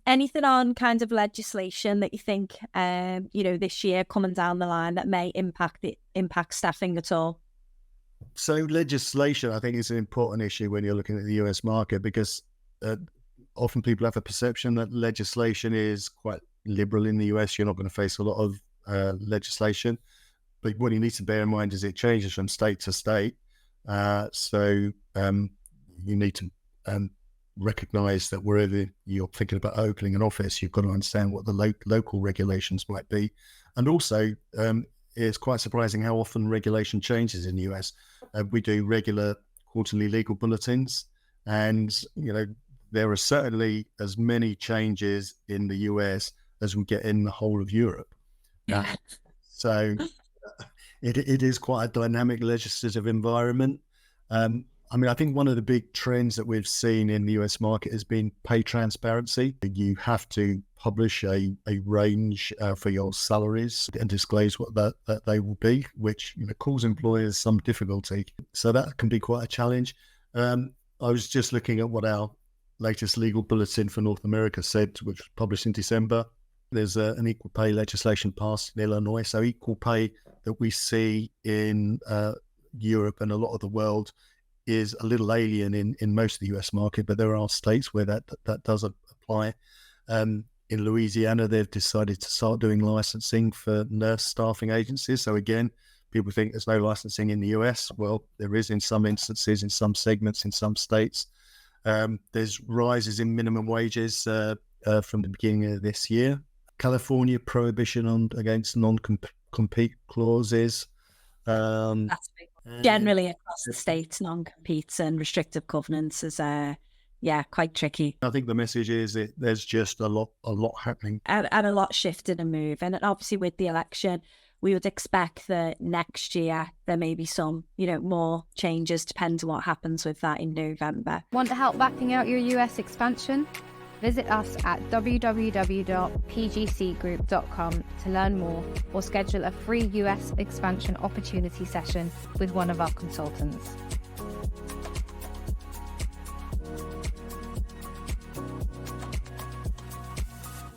Anything on kind of legislation that you think, this year coming down the line that may impact staffing at all? So legislation, I think, is an important issue when you're looking at the US market, because often people have a perception that legislation is quite liberal in the US. You're not going to face a lot of legislation. But what you need to bear in mind is it changes from state to state. So you need to recognize that wherever you're thinking about opening an office, you've got to understand what the local regulations might be. And also, it's quite surprising how often regulation changes in the US. We do regular quarterly legal bulletins, and there are certainly as many changes in the US as we get in the whole of Europe. So it is quite a dynamic legislative environment. I think one of the big trends that we've seen in the US market has been pay transparency. You have to publish a range for your salaries and disclose what that they will be, which causes employers some difficulty. So that can be quite a challenge. I was just looking at what our latest legal bulletin for North America said, which was published in December. There's an equal pay legislation passed in Illinois. So equal pay that we see in Europe and a lot of the world is a little alien in most of the US market, but there are states where that does apply. In Louisiana, they've decided to start doing licensing for nurse staffing agencies. So again, people think there's no licensing in the US. Well, there is in some instances, in some segments, in some states. There's rises in minimum wages from the beginning of this year. California prohibition against non-compete clauses. That's big. Generally across the states, non-competes and restrictive covenants is quite tricky. I think the message is that there's just a lot happening. And a lot shifted and move. And obviously with the election, we would expect that next year there may be some, more changes, depends on what happens with that in November. Want help backing out your US expansion? Visit us at www.pgcgroup.com to learn more or schedule a free US expansion opportunity session with one of our consultants.